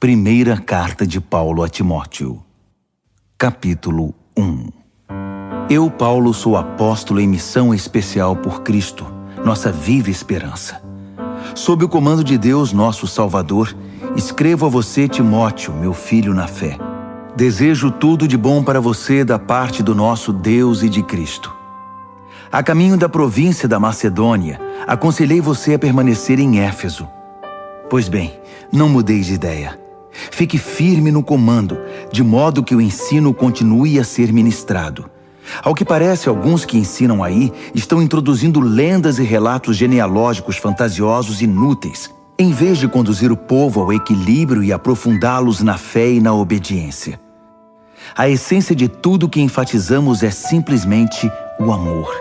Primeira carta de Paulo a Timóteo, capítulo 1. Eu, Paulo, sou apóstolo em missão especial por Cristo, nossa viva esperança. Sob o comando de Deus, nosso Salvador, escrevo a você, Timóteo, meu filho na fé. Desejo tudo de bom para você da parte do nosso Deus e de Cristo. A caminho da província da Macedônia, aconselhei você a permanecer em Éfeso. Pois bem, não mudei de ideia. Fique firme no comando, de modo que o ensino continue a ser ministrado. Ao que parece, alguns que ensinam aí estão introduzindo lendas e relatos genealógicos fantasiosos inúteis, em vez de conduzir o povo ao equilíbrio e aprofundá-los na fé e na obediência. A essência de tudo que enfatizamos é simplesmente o amor.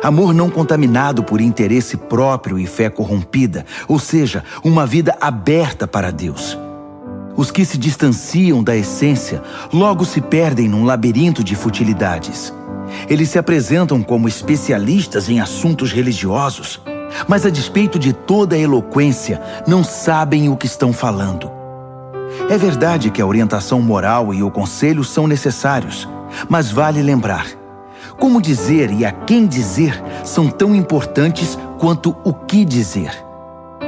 Amor não contaminado por interesse próprio e fé corrompida, ou seja, uma vida aberta para Deus. Os que se distanciam da essência logo se perdem num labirinto de futilidades. Eles se apresentam como especialistas em assuntos religiosos, mas a despeito de toda a eloquência, não sabem o que estão falando. É verdade que a orientação moral e o conselho são necessários, mas vale lembrar: como dizer e a quem dizer são tão importantes quanto o que dizer.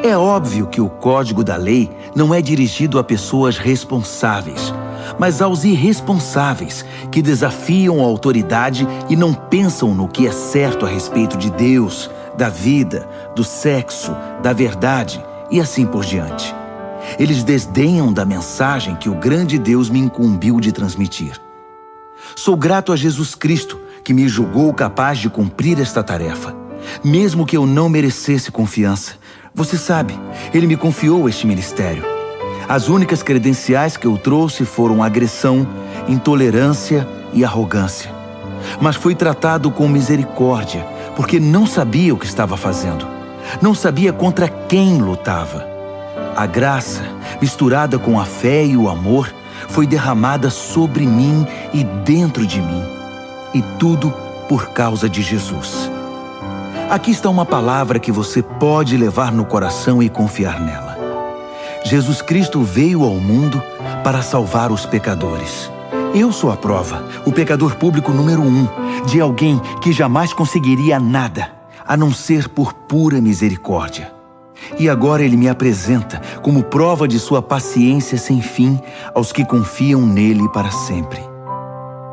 É óbvio que o código da lei não é dirigido a pessoas responsáveis, mas aos irresponsáveis que desafiam a autoridade e não pensam no que é certo a respeito de Deus, da vida, do sexo, da verdade e assim por diante. Eles desdenham da mensagem que o grande Deus me incumbiu de transmitir. Sou grato a Jesus Cristo, que me julgou capaz de cumprir esta tarefa, mesmo que eu não merecesse confiança. Você sabe, Ele me confiou este ministério. As únicas credenciais que eu trouxe foram agressão, intolerância e arrogância. Mas fui tratado com misericórdia, porque não sabia o que estava fazendo. Não sabia contra quem lutava. A graça, misturada com a fé e o amor, foi derramada sobre mim e dentro de mim. E tudo por causa de Jesus. Aqui está uma palavra que você pode levar no coração e confiar nela. Jesus Cristo veio ao mundo para salvar os pecadores. Eu sou a prova, o pecador público número 1, de alguém que jamais conseguiria nada, a não ser por pura misericórdia. E agora Ele me apresenta como prova de sua paciência sem fim aos que confiam nele para sempre.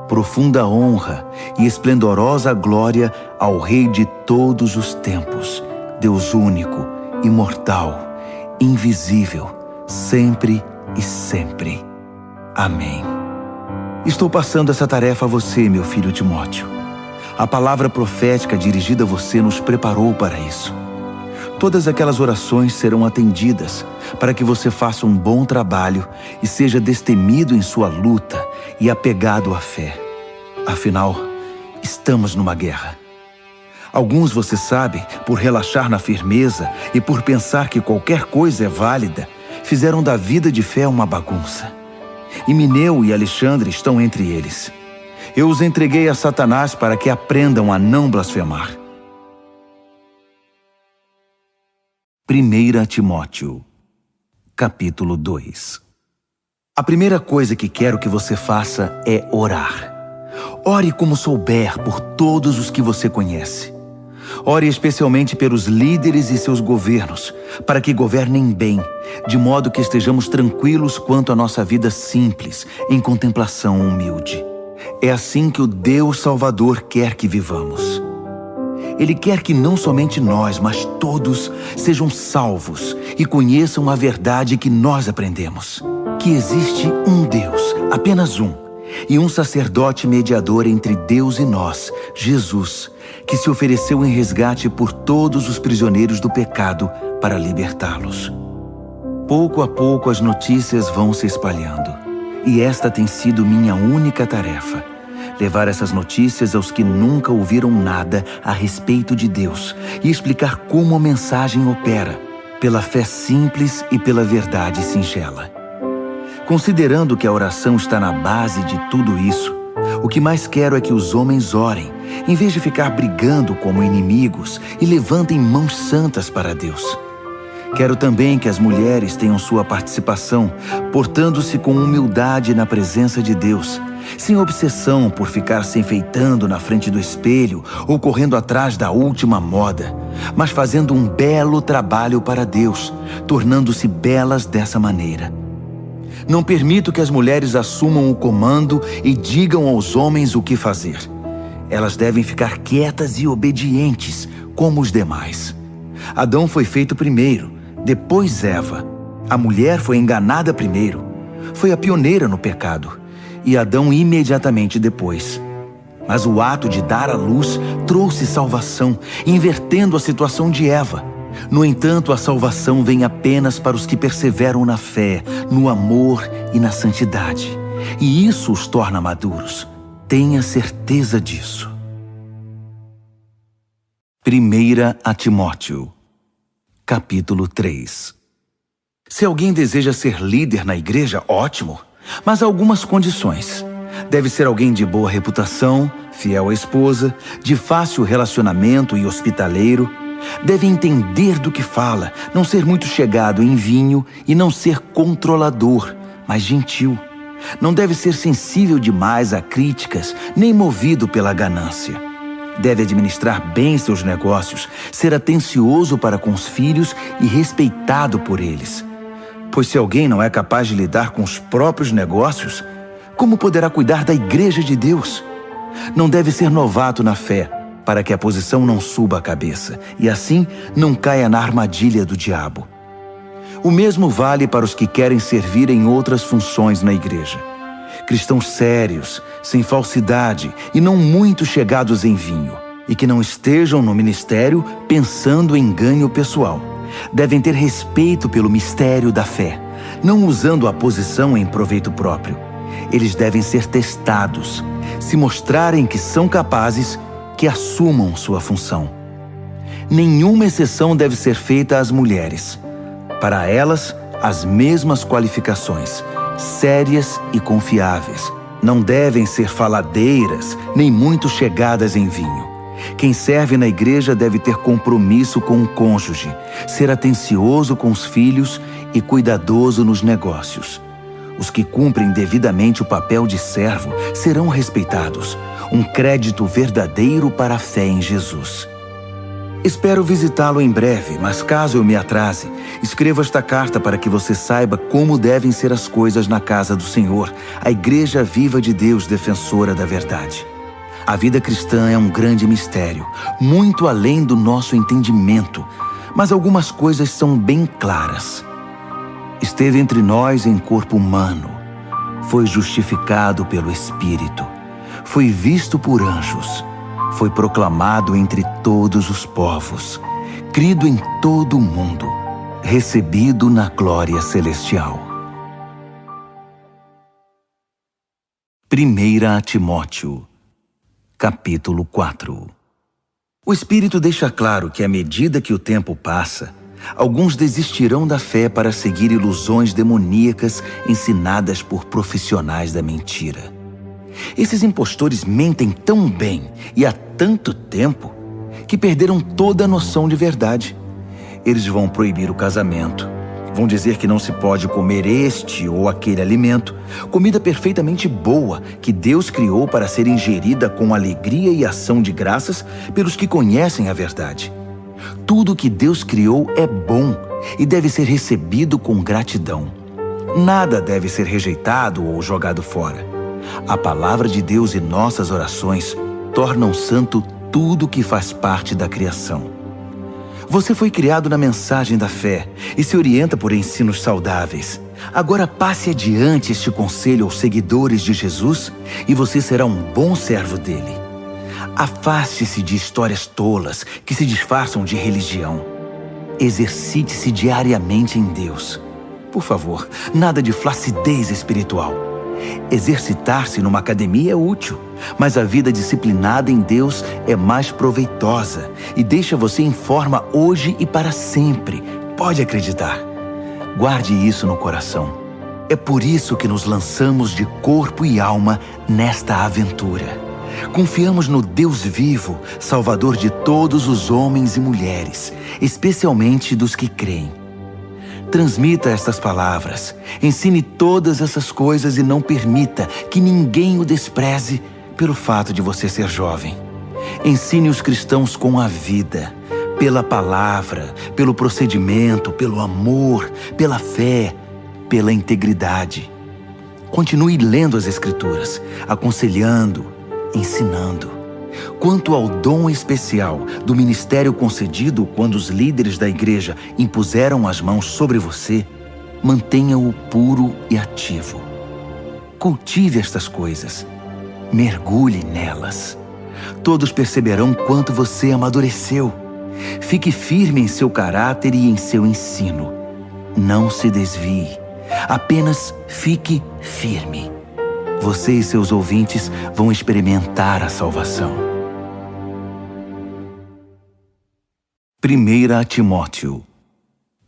Profunda honra e esplendorosa glória ao Rei de todos os tempos, Deus único, imortal, invisível, sempre e sempre. Amém. Estou passando essa tarefa a você, meu filho Timóteo. A palavra profética dirigida a você nos preparou para isso. Todas aquelas orações serão atendidas para que você faça um bom trabalho e seja destemido em sua luta e apegado à fé. Afinal, estamos numa guerra. Alguns, você sabe, por relaxar na firmeza e por pensar que qualquer coisa é válida, fizeram da vida de fé uma bagunça. Himeneu e Alexandre estão entre eles. Eu os entreguei a Satanás para que aprendam a não blasfemar. 1 Timóteo, capítulo 2. A primeira coisa que quero que você faça é orar. Ore como souber por todos os que você conhece. Ore especialmente pelos líderes e seus governos, para que governem bem, de modo que estejamos tranquilos quanto à nossa vida simples, em contemplação humilde. É assim que o Deus Salvador quer que vivamos. Ele quer que não somente nós, mas todos sejam salvos e conheçam a verdade que nós aprendemos. Que existe um Deus, apenas um, e um sacerdote mediador entre Deus e nós, Jesus, que se ofereceu em resgate por todos os prisioneiros do pecado para libertá-los. Pouco a pouco as notícias vão se espalhando, e esta tem sido minha única tarefa: levar essas notícias aos que nunca ouviram nada a respeito de Deus e explicar como a mensagem opera, pela fé simples e pela verdade singela. Considerando que a oração está na base de tudo isso, o que mais quero é que os homens orem, em vez de ficar brigando como inimigos, e levantem mãos santas para Deus. Quero também que as mulheres tenham sua participação, portando-se com humildade na presença de Deus, sem obsessão por ficar se enfeitando na frente do espelho ou correndo atrás da última moda, mas fazendo um belo trabalho para Deus, tornando-se belas dessa maneira. Não permito que as mulheres assumam o comando e digam aos homens o que fazer. Elas devem ficar quietas e obedientes, como os demais. Adão foi feito primeiro, depois Eva. A mulher foi enganada primeiro. Foi a pioneira no pecado. E Adão imediatamente depois. Mas o ato de dar à luz trouxe salvação, invertendo a situação de Eva. No entanto, a salvação vem apenas para os que perseveram na fé, no amor e na santidade. E isso os torna maduros. Tenha certeza disso. 1 Timóteo, capítulo 3. Se alguém deseja ser líder na igreja, ótimo, mas há algumas condições. Deve ser alguém de boa reputação, fiel à esposa, de fácil relacionamento e hospitaleiro. Deve entender do que fala, não ser muito chegado em vinho e não ser controlador, mas gentil. Não deve ser sensível demais a críticas, nem movido pela ganância. Deve administrar bem seus negócios, ser atencioso para com os filhos e respeitado por eles. Pois se alguém não é capaz de lidar com os próprios negócios, como poderá cuidar da igreja de Deus? Não deve ser novato na fé, para que a posição não suba a cabeça e assim não caia na armadilha do diabo. O mesmo vale para os que querem servir em outras funções na igreja. Cristãos sérios, sem falsidade e não muito chegados em vinho, e que não estejam no ministério pensando em ganho pessoal. Devem ter respeito pelo mistério da fé, não usando a posição em proveito próprio. Eles devem ser testados. Se mostrarem que são capazes, que assumam sua função. Nenhuma exceção deve ser feita às mulheres. Para elas, as mesmas qualificações, sérias e confiáveis. Não devem ser faladeiras, nem muito chegadas em vinho. Quem serve na igreja deve ter compromisso com o cônjuge, ser atencioso com os filhos e cuidadoso nos negócios. Os que cumprem devidamente o papel de servo serão respeitados, um crédito verdadeiro para a fé em Jesus. Espero visitá-lo em breve, mas caso eu me atrase, escreva esta carta para que você saiba como devem ser as coisas na casa do Senhor, a Igreja Viva de Deus, defensora da verdade. A vida cristã é um grande mistério, muito além do nosso entendimento, mas algumas coisas são bem claras. Esteve entre nós em corpo humano, foi justificado pelo Espírito, foi visto por anjos, foi proclamado entre todos os povos, crido em todo o mundo, recebido na glória celestial. 1 Timóteo, capítulo 4. O Espírito deixa claro que à medida que o tempo passa, alguns desistirão da fé para seguir ilusões demoníacas ensinadas por profissionais da mentira. Esses impostores mentem tão bem e há tanto tempo que perderam toda a noção de verdade. Eles vão proibir o casamento, vão dizer que não se pode comer este ou aquele alimento, comida perfeitamente boa que Deus criou para ser ingerida com alegria e ação de graças pelos que conhecem a verdade. Tudo que Deus criou é bom e deve ser recebido com gratidão. Nada deve ser rejeitado ou jogado fora. A palavra de Deus e nossas orações tornam santo tudo que faz parte da criação. Você foi criado na mensagem da fé e se orienta por ensinos saudáveis. Agora passe adiante este conselho aos seguidores de Jesus e você será um bom servo dele. Afaste-se de histórias tolas que se disfarçam de religião. Exercite-se diariamente em Deus. Por favor, nada de flacidez espiritual. Exercitar-se numa academia é útil, mas a vida disciplinada em Deus é mais proveitosa e deixa você em forma hoje e para sempre. Pode acreditar. Guarde isso no coração. É por isso que nos lançamos de corpo e alma nesta aventura. Confiamos no Deus vivo, Salvador de todos os homens e mulheres, especialmente dos que creem. Transmita estas palavras, ensine todas essas coisas e não permita que ninguém o despreze pelo fato de você ser jovem. Ensine os cristãos com a vida, pela palavra, pelo procedimento, pelo amor, pela fé, pela integridade. Continue lendo as Escrituras, aconselhando, ensinando. Quanto ao dom especial do ministério concedido quando os líderes da igreja impuseram as mãos sobre você, mantenha-o puro e ativo. Cultive estas coisas. Mergulhe nelas. Todos perceberão quanto você amadureceu. Fique firme em seu caráter e em seu ensino. Não se desvie. Apenas fique firme. Você e seus ouvintes vão experimentar a salvação. 1 Timóteo,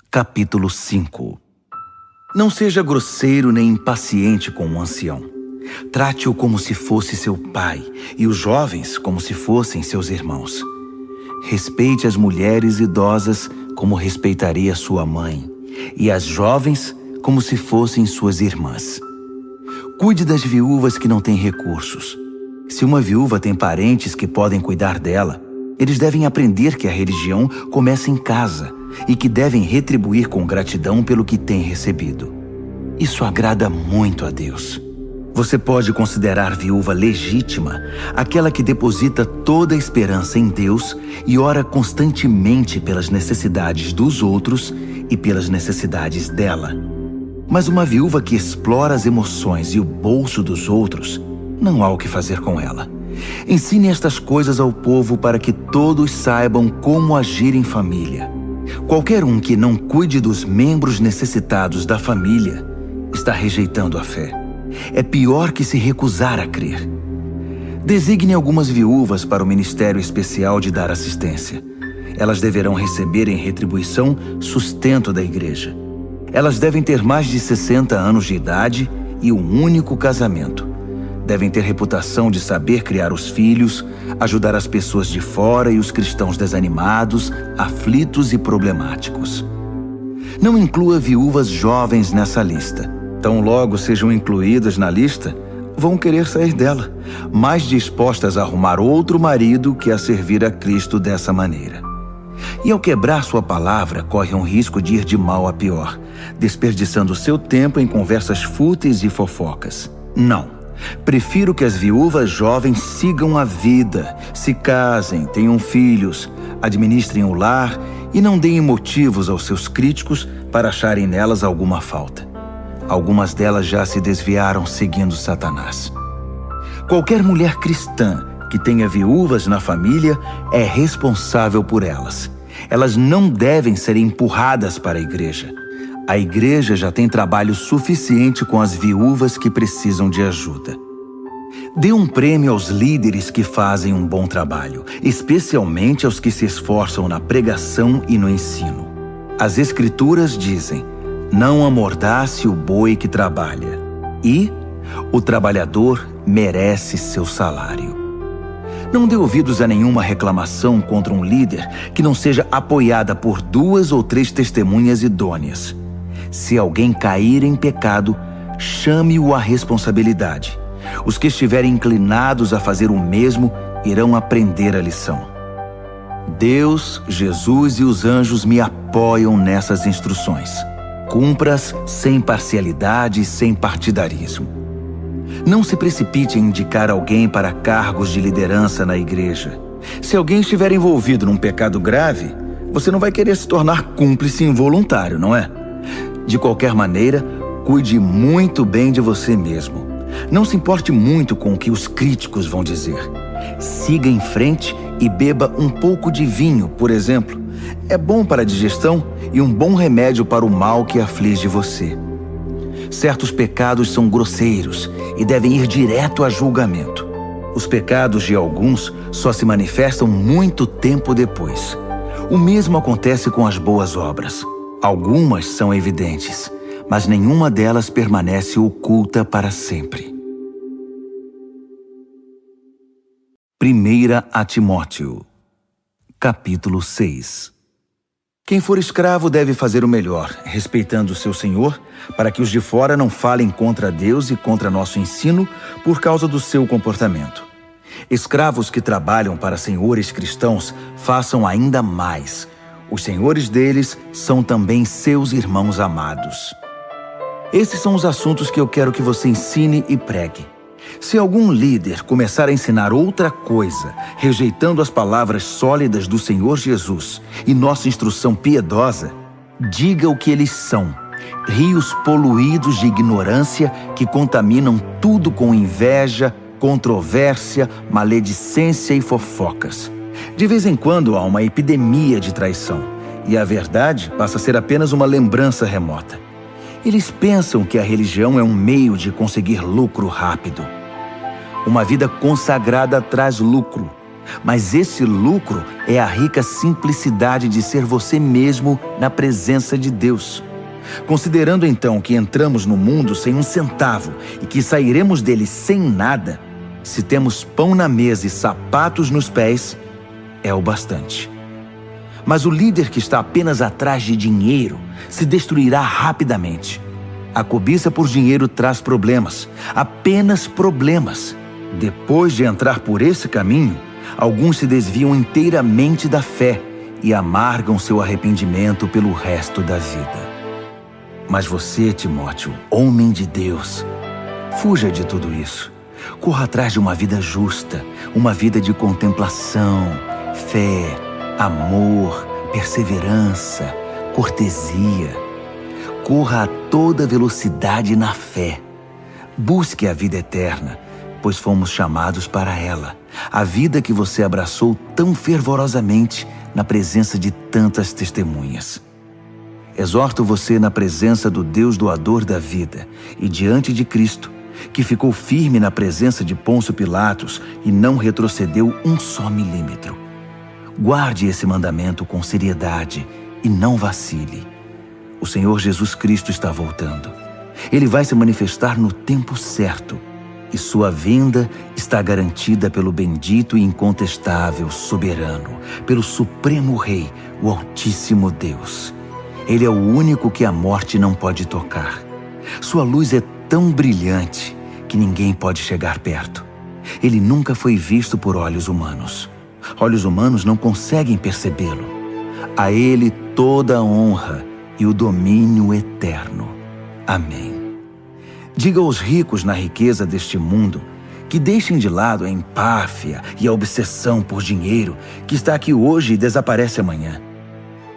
capítulo 5. Não seja grosseiro nem impaciente com o ancião. Trate-o como se fosse seu pai e os jovens como se fossem seus irmãos. Respeite as mulheres idosas como respeitaria sua mãe e as jovens como se fossem suas irmãs. Cuide das viúvas que não têm recursos. Se uma viúva tem parentes que podem cuidar dela, eles devem aprender que a religião começa em casa e que devem retribuir com gratidão pelo que têm recebido. Isso agrada muito a Deus. Você pode considerar viúva legítima aquela que deposita toda a esperança em Deus e ora constantemente pelas necessidades dos outros e pelas necessidades dela. Mas uma viúva que explora as emoções e o bolso dos outros, não há o que fazer com ela. Ensine estas coisas ao povo para que todos saibam como agir em família. Qualquer um que não cuide dos membros necessitados da família está rejeitando a fé. É pior que se recusar a crer. Designe algumas viúvas para o ministério especial de dar assistência. Elas deverão receber em retribuição sustento da igreja. Elas devem ter mais de 60 anos de idade e um único casamento. Devem ter reputação de saber criar os filhos, ajudar as pessoas de fora e os cristãos desanimados, aflitos e problemáticos. Não inclua viúvas jovens nessa lista. Tão logo sejam incluídas na lista, vão querer sair dela, mais dispostas a arrumar outro marido que a servir a Cristo dessa maneira. E ao quebrar sua palavra, corre um risco de ir de mal a pior, desperdiçando seu tempo em conversas fúteis e fofocas. Não. Prefiro que as viúvas jovens sigam a vida, se casem, tenham filhos, administrem o lar e não deem motivos aos seus críticos para acharem nelas alguma falta. Algumas delas já se desviaram seguindo Satanás. Qualquer mulher cristã que tenha viúvas na família é responsável por elas. Elas não devem ser empurradas para a igreja. A igreja já tem trabalho suficiente com as viúvas que precisam de ajuda. Dê um prêmio aos líderes que fazem um bom trabalho, especialmente aos que se esforçam na pregação e no ensino. As Escrituras dizem: não amordace o boi que trabalha, e o trabalhador merece seu salário. Não dê ouvidos a nenhuma reclamação contra um líder que não seja apoiada por 2 ou 3 testemunhas idôneas. Se alguém cair em pecado, chame-o à responsabilidade. Os que estiverem inclinados a fazer o mesmo irão aprender a lição. Deus, Jesus e os anjos me apoiam nessas instruções. Cumpra-as sem parcialidade e sem partidarismo. Não se precipite em indicar alguém para cargos de liderança na igreja. Se alguém estiver envolvido num pecado grave, você não vai querer se tornar cúmplice involuntário, não é? De qualquer maneira, cuide muito bem de você mesmo. Não se importe muito com o que os críticos vão dizer. Siga em frente e beba um pouco de vinho, por exemplo. É bom para a digestão e um bom remédio para o mal que aflige você. Certos pecados são grosseiros e devem ir direto a julgamento. Os pecados de alguns só se manifestam muito tempo depois. O mesmo acontece com as boas obras. Algumas são evidentes, mas nenhuma delas permanece oculta para sempre. 1 Timóteo, capítulo 6. Quem for escravo deve fazer o melhor, respeitando o seu senhor, para que os de fora não falem contra Deus e contra nosso ensino por causa do seu comportamento. Escravos que trabalham para senhores cristãos façam ainda mais. Os senhores deles são também seus irmãos amados. Esses são os assuntos que eu quero que você ensine e pregue. Se algum líder começar a ensinar outra coisa, rejeitando as palavras sólidas do Senhor Jesus e nossa instrução piedosa, diga o que eles são: rios poluídos de ignorância que contaminam tudo com inveja, controvérsia, maledicência e fofocas. De vez em quando há uma epidemia de traição, e a verdade passa a ser apenas uma lembrança remota. Eles pensam que a religião é um meio de conseguir lucro rápido. Uma vida consagrada traz lucro, mas esse lucro é a rica simplicidade de ser você mesmo na presença de Deus. Considerando então que entramos no mundo sem um centavo e que sairemos dele sem nada, se temos pão na mesa e sapatos nos pés, é o bastante. Mas o líder que está apenas atrás de dinheiro se destruirá rapidamente. A cobiça por dinheiro traz problemas, apenas problemas. Depois de entrar por esse caminho, alguns se desviam inteiramente da fé e amargam seu arrependimento pelo resto da vida. Mas você, Timóteo, homem de Deus, fuja de tudo isso. Corra atrás de uma vida justa, uma vida de contemplação, fé, amor, perseverança, cortesia. Corra a toda velocidade na fé. Busque a vida eterna, pois fomos chamados para ela. A vida que você abraçou tão fervorosamente na presença de tantas testemunhas. Exorto você na presença do Deus doador da vida e diante de Cristo, que ficou firme na presença de Pôncio Pilatos e não retrocedeu um só milímetro. Guarde esse mandamento com seriedade e não vacile. O Senhor Jesus Cristo está voltando. Ele vai se manifestar no tempo certo e sua vinda está garantida pelo bendito e incontestável soberano, pelo Supremo Rei, o Altíssimo Deus. Ele é o único que a morte não pode tocar. Sua luz é tão brilhante que ninguém pode chegar perto. Ele nunca foi visto por olhos humanos. Olhos humanos não conseguem percebê-lo. A ele toda a honra e o domínio eterno. Amém. Diga aos ricos na riqueza deste mundo que deixem de lado a empáfia e a obsessão por dinheiro que está aqui hoje e desaparece amanhã.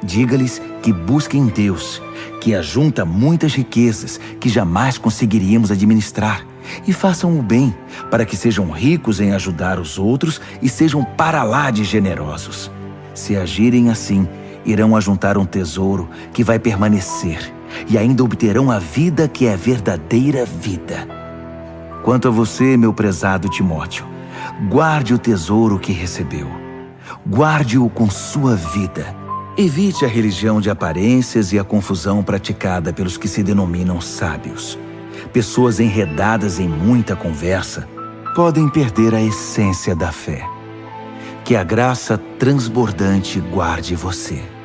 Diga-lhes que busquem Deus, que ajunta muitas riquezas que jamais conseguiríamos administrar, e façam o bem, para que sejam ricos em ajudar os outros e sejam para lá de generosos. Se agirem assim, irão ajuntar um tesouro que vai permanecer, e ainda obterão a vida que é a verdadeira vida. Quanto a você, meu prezado Timóteo, guarde o tesouro que recebeu. Guarde-o com sua vida. Evite a religião de aparências e a confusão praticada pelos que se denominam sábios. Pessoas enredadas em muita conversa podem perder a essência da fé. Que a graça transbordante guarde você.